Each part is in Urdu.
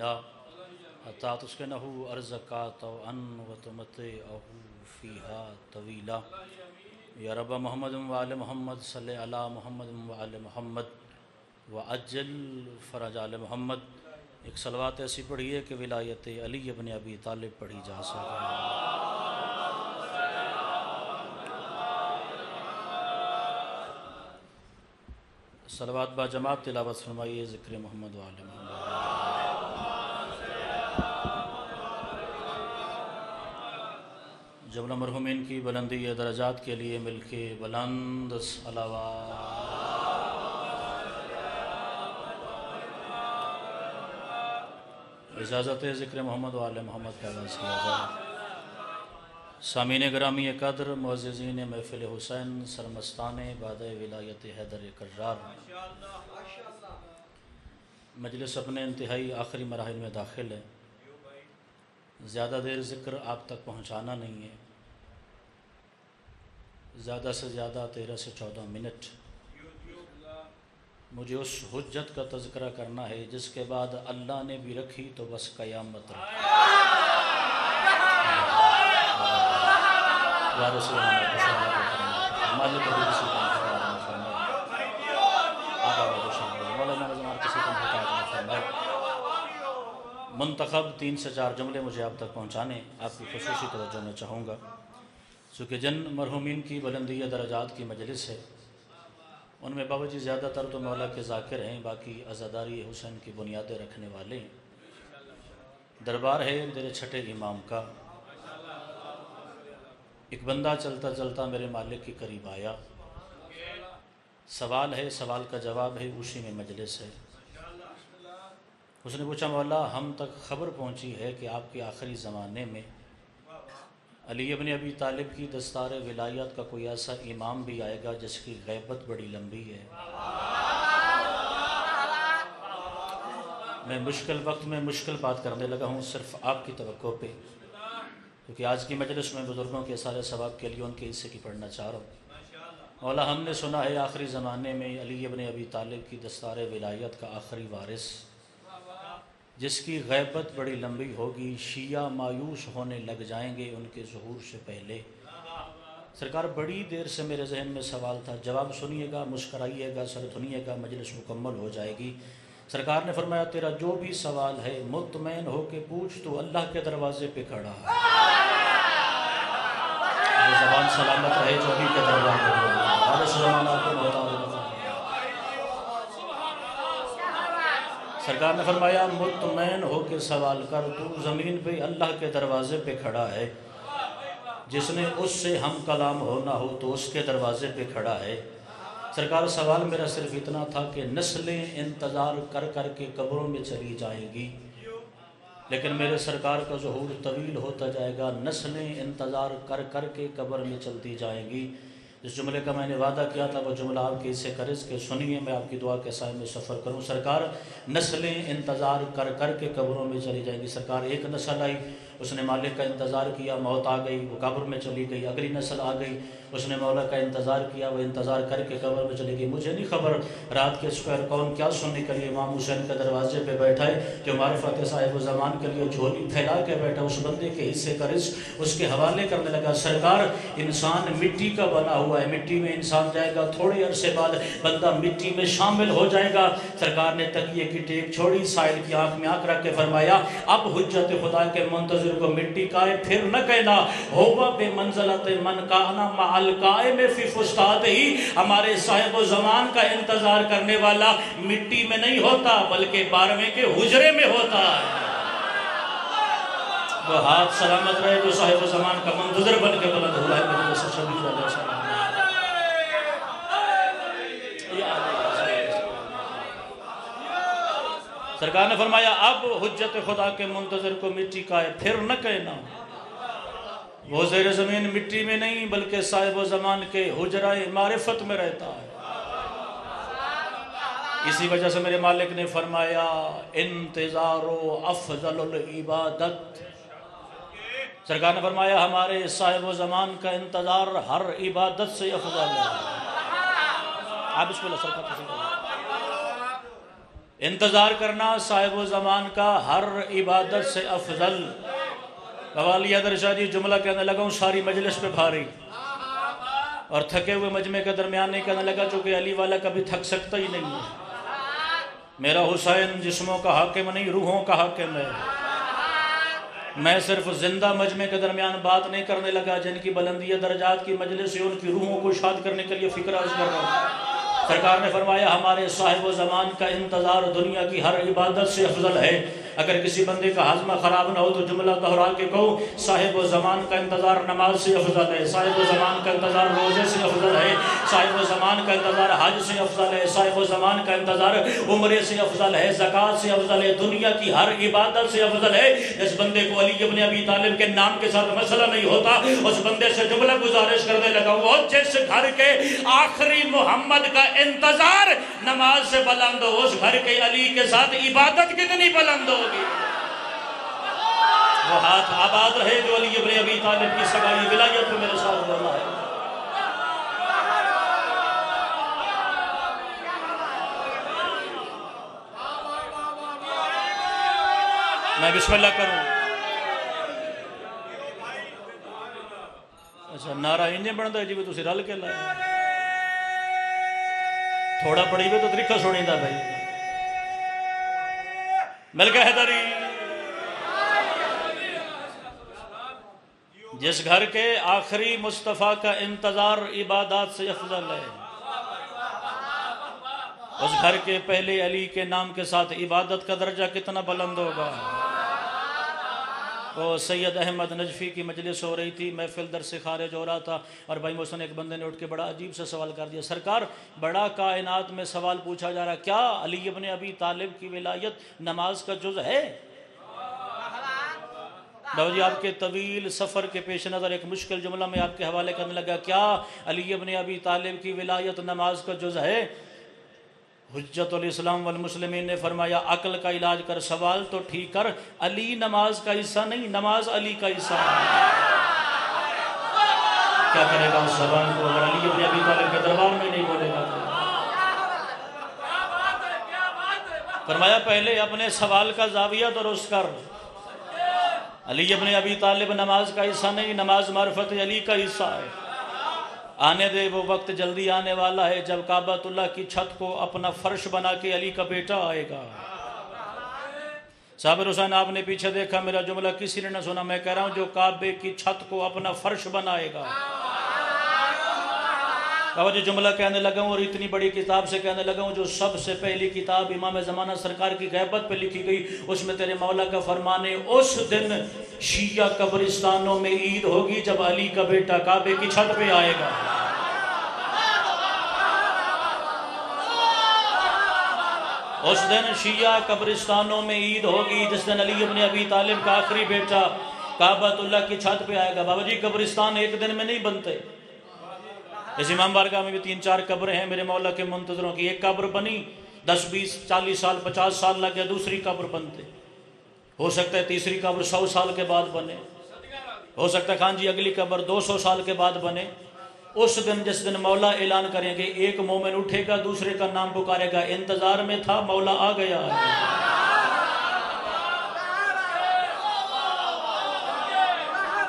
ذلیلا حتی تسکنہ ارضک طوعا وتمتعہ فیہا طویلا یا رب محمد وآل محمد صلی علی محمد وآل محمد وعجل فرج آل محمد۔ ایک صلوات ایسی پڑھی ہے کہ ولایت علی ابن ابی طالب پڑھی جا سکے۔ صلوات با جماعت تلاوت فرمائیے ذکر محمد وآل محمد۔ جملہ مرحومین کی بلندی درجات کے لیے مل کے بلند صلوات۔ اجازت ذکر محمد وآل محمد کا آغاز کیا جائے۔ سامعین گرامی قدر، معززین محفل حسین، سرمستان بعد ولایت حیدر کرار، مجلس اپنے انتہائی آخری مراحل میں داخل ہے۔ زیادہ دیر ذکر آپ تک پہنچانا نہیں ہے، زیادہ سے زیادہ 13 سے 14 منٹ مجھے اس حجت کا تذکرہ کرنا ہے جس کے بعد اللہ نے بھی رکھی تو بس قیامت رکھی۔ منتخب 3 سے 4 جملے مجھے آپ تک پہنچانے، آپ کی خصوصی توجہ میں چاہوں گا، چونکہ جن مرحومین کی بلندی درجات کی مجلس ہے ان میں بابا جی زیادہ تر تو مولا کے ذاکر ہیں، باقی عزاداری حسین کی بنیادیں رکھنے والے ہیں۔ دربار ہے میرے چھٹے امام کا۔ ایک بندہ چلتا چلتا میرے مالک کے قریب آیا، سوال ہے، سوال کا جواب ہے، اسی میں مجلس ہے۔ اس نے پوچھا مولا ہم تک خبر پہنچی ہے کہ آپ کے آخری زمانے میں علی ابن ابی طالب کی دستار ولایت کا کوئی ایسا امام بھی آئے گا جس کی غیبت بڑی لمبی ہے۔ میں مشکل وقت میں مشکل بات کرنے لگا ہوں صرف آپ کی توقع پہ، کیونکہ آج کی مجلس میں بزرگوں کے سارے ثواب کے لیے ان کے حصے کی پڑھنا چاہ رہا ہوں۔ مولا ہم نے سنا ہے آخری زمانے میں علی ابن ابی طالب کی دستار ولایت کا آخری وارث جس کی غیبت بڑی لمبی ہوگی، شیعہ مایوس ہونے لگ جائیں گے ان کے ظہور سے پہلے۔ سرکار بڑی دیر سے میرے ذہن میں سوال تھا، جواب سنیے گا، مسکرائیے گا، سر دھنیے گا، مجلس مکمل ہو جائے گی۔ سرکار نے فرمایا تیرا جو بھی سوال ہے مطمئن ہو کے پوچھ، تو اللہ کے دروازے پہ کھڑا ہے، وہ زبان سلامت رہے جو بھی کے دروازے پہ سرکار نے فرمایا مطمئن ہو کے سوال کر، تو زمین پہ اللہ کے دروازے پہ کھڑا ہے، جس نے اس سے ہم کلام ہونا ہو تو اس کے دروازے پہ کھڑا ہے۔ سرکار سوال میرا صرف اتنا تھا کہ نسلیں انتظار کر کر کے قبروں میں چلی جائیں گی، لیکن میرے سرکار کا ظہور طویل ہوتا جائے گا، نسلیں انتظار کر کر کے قبر میں چلتی جائیں گی۔ جس جملے کا میں نے وعدہ کیا تھا وہ جملہ آپ کے حصے کا رزق ہے، سنیے میں آپ کی دعا کے سائے میں سفر کروں۔ سرکار نسلیں انتظار کر کر کے قبروں میں چلی جائیں گی۔ سرکار ایک نسل آئی، اس نے مالک کا انتظار کیا، موت آ گئی، وہ قبر میں چلی گئی۔ اگلی نسل آ گئی، اس نے مولا کا انتظار کیا، وہ انتظار کر کے قبر میں چلی گئی۔ مجھے نہیں خبر رات کے سپہر کون کیا سننے کے لیے امام حسین کے دروازے پہ بیٹھا ہے، جو معرفت صاحب زمان کے لیے جھولی پھیلا کے بیٹھا، اس بندے کے حصے کا رزق اس کے حوالے کرنے لگا۔ سرکار انسان مٹی کا بنا ہوا ہے، مٹی میں انسان جائے گا، تھوڑے عرصے بعد بندہ مٹی میں شامل ہو جائے گا۔ سرکار نے تکیے کی ٹیک چھوڑی، سائل کی آنکھ میں آنکھ رکھ کے فرمایا اب حجت خدا کے منتظر کو مٹی کا ہے پھر نہ کہنا ہوگا بے منزلت من کانا مع القائم فی فستاد ہی۔ ہمارے صاحب و زمان کا انتظار کرنے والا مٹی میں نہیں ہوتا بلکہ 12ویں کے حجرے میں ہوتا ہے۔ وہ ہاتھ سلامت رہے جو صاحب و زمان کا منتظر بن کے بلند ہوا ہے۔ میرے سے شبیر علیہ السلام سرکار نے فرمایا اب حجت خدا کے منتظر کو مٹی کا ہے پھر نہ کہنا، وہ زیر زمین مٹی میں نہیں بلکہ صاحب و زمان کے حجرہ معرفت میں رہتا ہے۔ اسی وجہ سے میرے مالک نے فرمایا انتظار افضل العبادت۔ سرکار نے فرمایا ہمارے صاحب و زمان کا انتظار ہر عبادت سے افضل ہے۔ آپ بسم اللہ سرکار انتظار کرنا صاحب و زمان کا ہر عبادت سے افضل۔ قوالی حیدر شاہ جی جملہ کہنے لگا ہوں ساری مجلس پہ بھاری، اور تھکے ہوئے مجمع کے درمیان نہیں کہنے لگا چونکہ علی والا کبھی تھک سکتا ہی نہیں ہے۔ میرا حسین جسموں کا حاکم نہیں، روحوں کا حاکم ہے۔ میں صرف زندہ مجمع کے درمیان بات نہیں کرنے لگا، جن کی بلندی درجات کی مجلس سے ان کی روحوں کو شاد کرنے کے لیے فکر عرض کر رہا ہوں۔ سرکار نے فرمایا ہمارے صاحب و زمان کا انتظار دنیا کی ہر عبادت سے افضل ہے۔ اگر کسی بندے کا ہاضمہ خراب نہ ہو تو جملہ دہرا کے کہو، صاحب و زمان کا انتظار نماز سے افضل ہے، صاحب و زمان کا انتظار روزے سے افضل ہے، صاحب و زمان کا انتظار حج سے افضل ہے، صاحب و زمان کا انتظار عمرے سے افضل ہے، زکوٰۃ سے افضل ہے، دنیا کی ہر عبادت سے افضل ہے۔ جس بندے کو علی ابن ابی طالب کے نام کے ساتھ مسئلہ نہیں ہوتا، اس بندے سے جملہ گزارش کرنے لگا، وہ جس گھر کے آخری محمد کا انتظار نماز سے بلند ہو، اس گھر کے علی کے ساتھ عبادت کتنی بلند ہوگی۔ وہ ہاتھ آباد رہے جو علی ابن ابی طالب کی سگائی ولایت پہ میرے ساتھ بول رہا ہے۔ میں بسم اللہ کروں۔ اچھا نعرہ انجے بڑھتا ہے جی بھی تسی رل کے لائے تھوڑا پڑھی ہوئے تو طریقہ سنی دا بھائی مل کے حیدری۔ جس گھر کے آخری مصطفیٰ کا انتظار عبادات سے افضل ہے، اس گھر کے پہلے علی کے نام کے ساتھ عبادت کا درجہ کتنا بلند ہوگا۔ وہ سید احمد نجفی کی مجلس ہو رہی تھی، محفل در سے خارج ہو رہا تھا، اور بھائی محسن ایک بندے نے اٹھ کے بڑا عجیب سے سوال کر دیا، سرکار بڑا کائنات میں سوال پوچھا جا رہا، کیا علی ابن ابی طالب کی ولایت نماز کا جز ہے؟ بابا جی آپ کے طویل سفر کے پیش نظر ایک مشکل جملہ میں آپ کے حوالے کرنے لگا، کیا علی ابن ابی طالب کی ولایت نماز کا جز ہے؟ حجت الاسلام والمسلمین نے فرمایا عقل کا علاج کر، سوال تو ٹھیک کر، علی نماز کا حصہ نہیں، نماز علی کا حصہ ہے۔ کیا کرے گا اس زبان کو اگر علی ابن ابی طالب کے دربار میں نہیں بولے گا؟ فرمایا پہلے اپنے سوال کا زاویہ درست کر، علی ابن ابی طالب نماز کا حصہ نہیں، نماز معرفت علی کا حصہ ہے۔ آنے دے وہ وقت جلدی آنے والا ہے جب کعبۃ اللہ کی چھت کو اپنا فرش بنا کے علی کا بیٹا آئے گا۔ صابر حسین آپ نے پیچھے دیکھا، میرا جملہ کسی نے نہ سنا، میں کہہ رہا ہوں جو کعبے کی چھت کو اپنا فرش بنائے گا۔ بابا جو جملہ کہنے لگا ہوں اور اتنی بڑی کتاب سے کہنے لگا ہوں، جو سب سے پہلی کتاب امام زمانہ سرکار کی غیبت پہ لکھی گئی، اس میں تیرے مولا کا فرمان ہے، اس دن شیعہ قبرستانوں میں عید ہوگی جب علی کا بیٹا کعبے کی چھت پہ آئے گا۔ اس دن شیعہ قبرستانوں میں عید ہوگی جس دن علی ابن ابی طالب کا آخری بیٹا کعبۃ اللہ کی چھت پہ آئے گا۔ بابا جی قبرستان ایک دن میں نہیں بنتے، اس امام بارگاہ میں بھی 3-4 قبریں ہیں میرے مولا کے منتظروں کی، ایک قبر بنی 10 20 40 سال 50 سال لگ گیا دوسری قبر بنتے، ہو سکتا ہے تیسری قبر 100 سال کے بعد بنے، ہو سکتا ہے خان جی اگلی قبر 200 سال کے بعد بنے۔ اس دن جس دن مولا اعلان کریں گے ایک مومن اٹھے گا دوسرے کا نام پکارے گا، انتظار میں تھا مولا آ گیا۔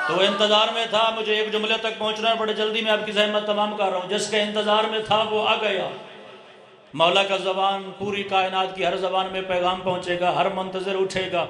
تو انتظار میں تھا، مجھے ایک جملے تک پہنچنا ہے، بڑے جلدی میں آپ کی زحمت تمام کر رہا ہوں، جس کے انتظار میں تھا وہ آ گیا۔ مولا کا زبان پوری کائنات کی ہر زبان میں پیغام پہنچے گا، ہر منتظر اٹھے گا،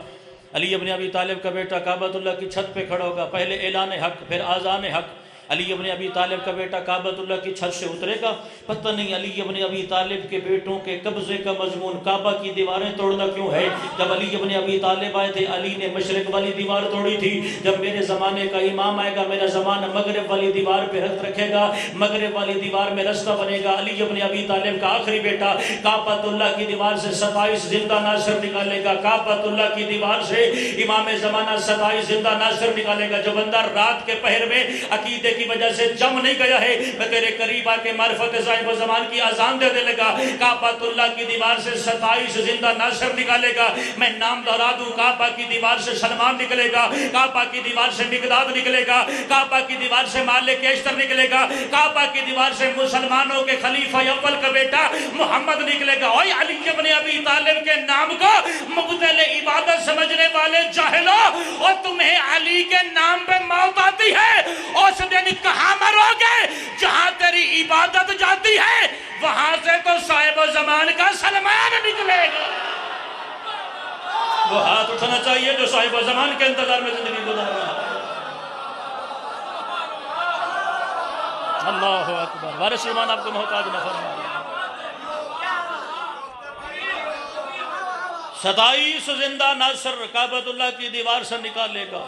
علی ابن ابی طالب کا بیٹا کعبۃ اللہ کی چھت پہ کھڑا ہوگا، پہلے اعلان حق پھر آذان حق، علی ابن ابی طالب کا بیٹا کعبۃ اللہ کی چھت سے اترے گا۔ پتہ نہیں علی ابن ابی طالب کے بیٹوں کے قبضے کا مضمون کعبہ کی دیواریں توڑنا کیوں ہے؟ جب علی ابن ابی طالب آئے تھے علی نے مشرق والی دیوار توڑی تھی، جب میرے زمانے کا امام آئے گا میرا زمانہ مغرب والی دیوار پہ ہاتھ رکھے گا، مغرب والی دیوار میں رستہ بنے گا، علی ابن ابی طالب کا آخری بیٹا کعبۃ اللہ کی دیوار سے 27 زندہ ناصر نکالے گا، کعبۃ اللہ کی دیوار سے امام زمانہ 27 زندہ ناصر نکالے گا۔ جو بندہ رات کے پہر میں عقیدے کی وجہ سے جم نہیں گیا ہے، میں تیرے قریب آ کے معرفت صاحب زمان کی اذان دے لگا۔ کعبۃ اللہ کی دیوار سے 27 زندہ ناصر نکالے گا، میں نام دہرا دوں، کعبہ کی دیوار سے سلمان نکلے گا، کعبہ کی دیوار سے مقداد نکلے گا، کعبہ کی دیوار سے مالک اشتر نکلے گا، کعبہ کی دیوار سے مسلمانوں کے خلیفہ اول کا بیٹا محمد نکلے گا۔ اوہ علی ابن ابی طالب کے نام کو مبدل عبادت سمجھنے والے جاہلو، اور تمہیں علی کے نام پہ موت آتی ہے، اس دن کہاں مرو گے؟ جہاں تیری عبادت جاتی ہے وہاں سے تو صاحب زمان کا سلمان نکلے گا۔ وہ ہاتھ اٹھنا چاہیے جو صاحب زمان کے انتظار میں زندگی گزار رہا ہے۔ اللہ اکبر۔ وارث سلمان آپ کو محتاج نہ فرمائے۔ 27 زندہ ناصر کعبۃ اللہ کی دیوار سے نکالے گا۔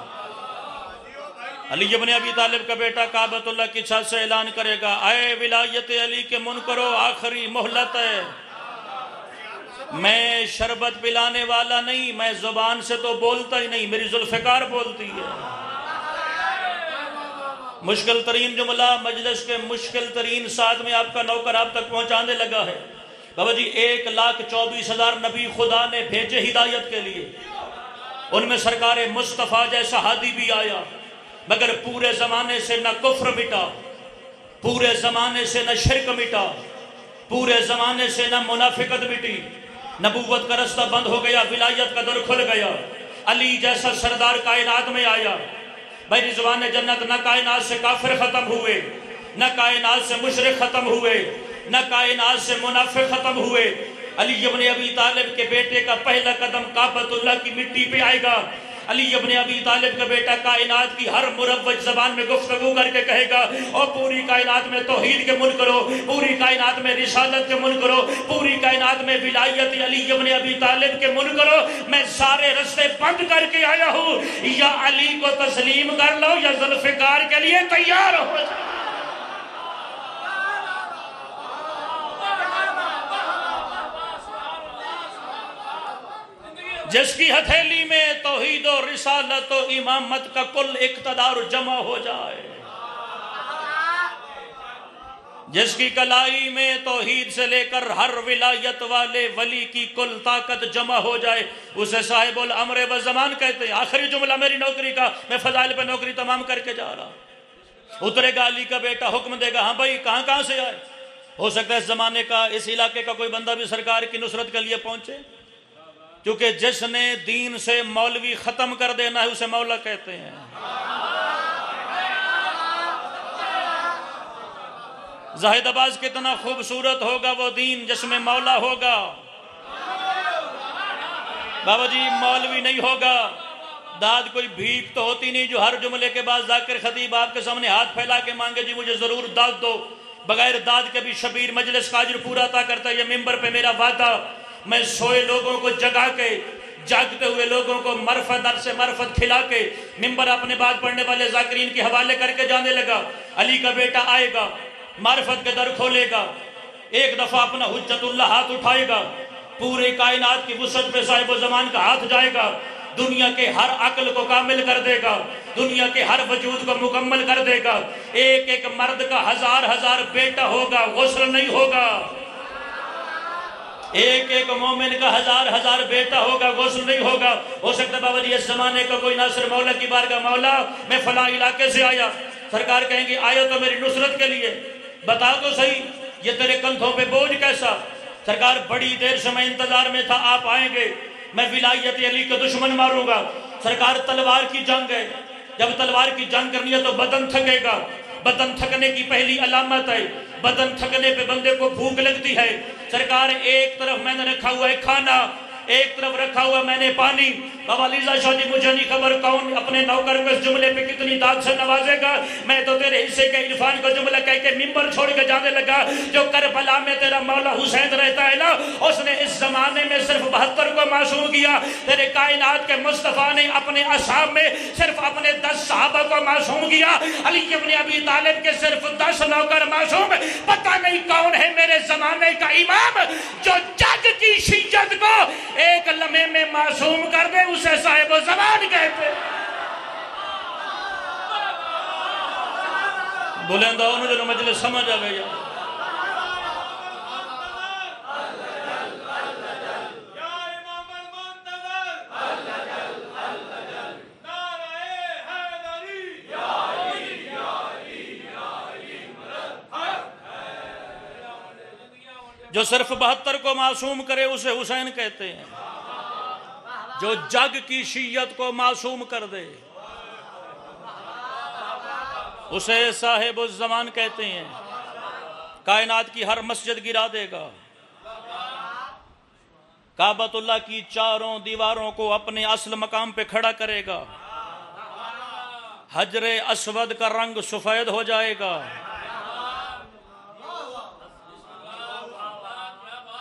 علی ابن ابی طالب کا بیٹا کعبۃ اللہ کی چھت سے اعلان کرے گا، اے ولایت علی کے منکرو، آخری مہلت ہے۔ میں شربت پلانے والا نہیں، میں زبان سے تو بولتا ہی نہیں، میری ذوالفقار بولتی ہے۔ مشکل ترین جملہ مجلس کے مشکل ترین ساتھ میں آپ کا نوکر آپ تک پہنچانے لگا ہے۔ بابا جی 1,24,000 نبی خدا نے بھیجے ہدایت کے لیے، ان میں سرکار مصطفیٰ جیسا ہادی بھی آیا، مگر پورے زمانے سے نہ کفر مٹا، پورے زمانے سے نہ شرک مٹا، پورے زمانے سے نہ منافقت مٹی، نبوت کا رستہ بند ہو گیا، ولایت کا در کھل گیا۔ علی جیسا سردار کائنات میں آیا، بھائی رضوان جنت، نہ کائنات سے کافر ختم ہوئے، نہ کائنات سے مشرک ختم ہوئے، نہ کائنات سے منافق ختم ہوئے۔ علی ابن ابی طالب کے بیٹے کا پہلا قدم کعبۃ اللہ کی مٹی پہ آئے گا۔ علی ابن ابی طالب کا بیٹا کائنات کی ہر مروج زبان میں گفتگو کر کے کہے گا، اور پوری کائنات میں توحید کے من کرو، پوری کائنات میں رسالت کے من کرو، پوری کائنات میں ولایت علی ابن ابی طالب کے من کرو۔ میں سارے رستے بند کر کے آیا ہوں، یا علی کو تسلیم کر لو یا ذوالفقار کے لیے تیار ہو جاؤ۔ جس کی ہتھیلی میں توحید و رسالت و امامت کا کل اقتدار جمع ہو جائے، جس کی کلائی میں توحید سے لے کر ہر ولایت والے ولی کی کل طاقت جمع ہو جائے، اسے صاحب الامر و زمان کہتے ہیں۔ آخری جملہ میری نوکری کا، میں فضائل پہ نوکری تمام کر کے جا رہا۔ اترے گا علی کا بیٹا، حکم دے گا، ہاں بھائی کہاں سے آئے؟ ہو سکتا ہے اس زمانے کا، اس علاقے کا کوئی بندہ بھی سرکار کی نصرت کے لیے پہنچے، کیونکہ جس نے دین سے مولوی ختم کر دینا ہے اسے مولا کہتے ہیں۔ زاہد عباس کتنا خوبصورت ہوگا وہ دین جس میں مولا ہوگا۔ بابا جی مولوی نہیں ہوگا، داد کوئی بھیک تو ہوتی نہیں جو ہر جملے کے بعد ذاکر خطیب آپ کے سامنے ہاتھ پھیلا کے مانگے جی مجھے ضرور داد دو۔ بغیر داد کے بھی شبیر مجلس کا اجر پورا عطا کرتا ہے۔ یہ ممبر پہ میرا وعدہ، میں سوئے لوگوں کو جگا کے، جاگتے ہوئے لوگوں کو معرفت در سے معرفت کھلا کے ممبر اپنے بعد پڑھنے والے ذاکرین کے حوالے کر کے جانے لگا۔ علی کا بیٹا آئے گا، معرفت کے در کھولے گا، ایک دفعہ اپنا حجت اللہ ہاتھ اٹھائے گا، پورے کائنات کی وسعت پہ صاحب و زمان کا ہاتھ جائے گا، دنیا کے ہر عقل کو کامل کر دے گا، دنیا کے ہر وجود کو مکمل کر دے گا۔ ایک ایک مرد کا ہزار بیٹا ہوگا، غسل نہیں ہوگا۔ ایک ایک مومن کا ہزار بیٹا ہوگا، غسل نہیں ہوگا۔ ہو سکتا ہے بابا جی اس زمانے کا کوئی ناصر مولا کی بارگاہ، مولا میں فلاں علاقے سے آیا، سرکار کہیں گے آیا تو میری نصرت کے لیے، بتا تو صحیح یہ تیرے کندھوں پہ بوجھ کیسا؟ سرکار بڑی دیر سے میں انتظار میں تھا، آپ آئیں گے، میں ولایت علی کا دشمن ماروں گا۔ سرکار تلوار کی جنگ ہے، جب تلوار کی جنگ کرنی ہے تو بدن تھکے گا، بدن تھکنے کی پہلی علامت ہے، بدن تھکنے پہ بندے کو بھوک لگتی ہے۔ سرکار ایک طرف میں نے رکھا ہوا ہے کھانا، ایک طرف رکھا ہوا میں نے پانی۔ بابا لیزا شاہ جی مجھے نہیں خبر کون اپنے نوکر کو اس جملے پہ کتنی داد سے نوازے گا، میں تو تیرے حصے کے عرفان کو جملہ کہہ کے ممبر چھوڑ کے جانے لگا۔ جو کربلا میں تیرا مولا حسین رہتا ہے نا، اس نے اس زمانے میں صرف 72 کو معصوم کیا، تیرے کائنات کے مصطفیٰ نے اپنے اصحاب میں صرف اپنے 10 صحابہ کو معصوم کیا، علی ابن ابی طالب کے صرف 10 نوکر معصوم۔ پتہ نہیں کون ہے میرے زمانے کا امام جو جگ کی شیجت کو ایک لمحے میں معصوم کر دے، اسے صاحب و زمان کہتے۔ بلند آؤ جو مجلس سمجھ آ گئی جو صرف 72 کو معصوم کرے اسے حسین کہتے ہیں، جو جگ کی شیعت کو معصوم کر دے اسے صاحب الزمان کہتے ہیں، کائنات کی ہر مسجد گرا دے گا، کعبۃ اللہ کی چاروں دیواروں کو اپنے اصل مقام پہ کھڑا کرے گا، حجر اسود کا رنگ سفید ہو جائے گا،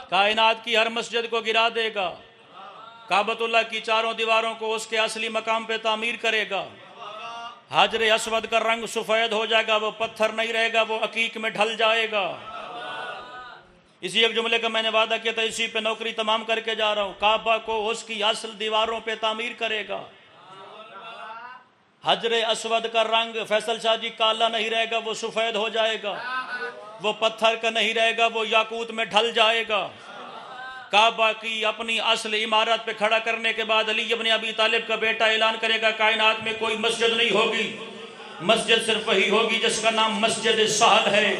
کائنات کی ہر مسجد کو گرا دے گا، کعبۃ اللہ کی چاروں دیواروں کو اس کے اصلی مقام پہ تعمیر کرے گا، حجر اسود کا رنگ سفید ہو جائے گا، وہ پتھر نہیں رہے گا، وہ عقیق میں ڈھل جائے گا۔ اسی ایک جملے کا میں نے وعدہ کیا تھا، اسی پہ نوکری تمام کر کے جا رہا ہوں، کعبہ کو اس کی اصل دیواروں پہ تعمیر کرے گا، حجر اسود کا رنگ فیصل شاہ جی کالا نہیں رہے گا، وہ سفید ہو جائے گا، وہ پتھر کا نہیں رہے گا، وہ یاقوت میں ڈھل جائے گا۔ کعبہ کی اپنی اصل عمارت پہ کھڑا کرنے کے بعد علی ابن ابی طالب کا بیٹا اعلان کرے گا کائنات میں کوئی مسجد نہیں ہوگی، مسجد صرف وہی ہوگی جس کا نام مسجد سہل ہے،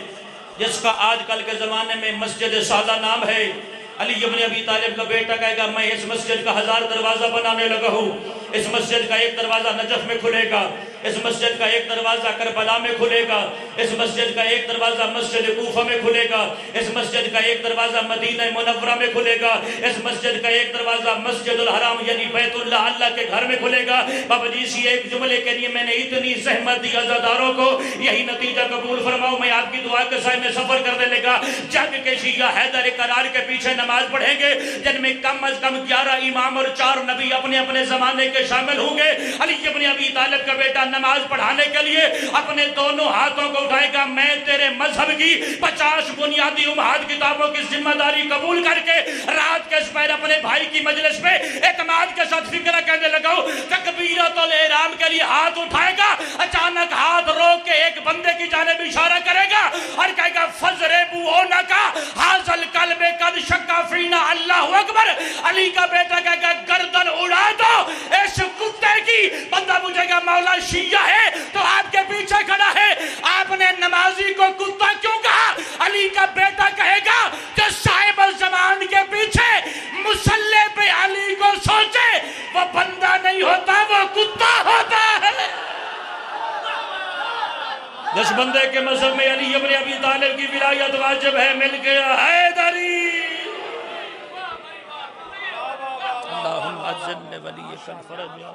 جس کا آج کل کے زمانے میں مسجد سادہ نام ہے۔ علی ابن ابی طالب کا بیٹا کہے گا میں اس مسجد کا 1000 دروازہ بنانے لگا ہوں، اس مسجد کا ایک دروازہ نجف میں کھلے گا، اس مسجد کا ایک دروازہ کربلا میں کھلے گا، اس مسجد کا ایک دروازہ مسجد کوفہ میں کھلے گا، اس مسجد کا ایک دروازہ مدینہ منورہ میں کھلے گا، اس مسجد کا ایک دروازہ مسجد الحرام یعنی بیت اللہ اللہ کے گھر میں کھلے گا۔ بابا جی اسی ایک جملے کے لیے میں نے اتنی زحمت دی عزاداروں کو، یہی نتیجہ قبول فرماؤ، میں آپ کی دعا کے سائے میں سفر کرنے لگا، جنگ کے شیعہ حیدر کرار کے پیچھے نماز پڑھیں گے جن میں کم از کم 11 امام اور 4 نبی اپنے اپنے زمانے کے شامل ہوں گے۔ علی ابن ابی طالب کا بیٹا نماز پڑھانے کے لیے اپنے دونوں ہاتھوں کو اٹھائے گا، میں تیرے مذہب کی 50 بنیادی امہات کتابوں کی ذمہ داری قبول کر کے رات کے سپہر اپنے بھائی کی مجلس میں اعتماد کے ساتھ فکرہ کہنے لگا ہوں، تکبیرۃ الاحرام کے لیے ہاتھ اٹھائے گا، اچانک ہاتھ روک کے ایک بندے کی جانب اشارہ کرے گا اور کہے گا فَضْرِبُونَكَ هَذَا الْقَلْبِ قَدْ شَكَّ فِينَا اللہ اکبر۔ علی کا بیٹا کہے گا گردن اڑا دو اس کتے کی، بندہ پوچھے گا مولا شیعہ ہے تو آپ کے پیچھے کھڑا ہے، آپ نے نمازی کو کتا کیوں کہا؟ علی کا بیٹا کہے گا کہ صاحب الزمان کے پیچھے مصلی پہ علی کو سوچے، وہ بندہ نہیں ہوتا وہ کتا ہوتا ہے۔ جس بندے کے مذہب میں علی ابن ابی طالب کی ولایت واجب ہے، مل گیا حیدری۔ اللہم اجل ولی الفرج یا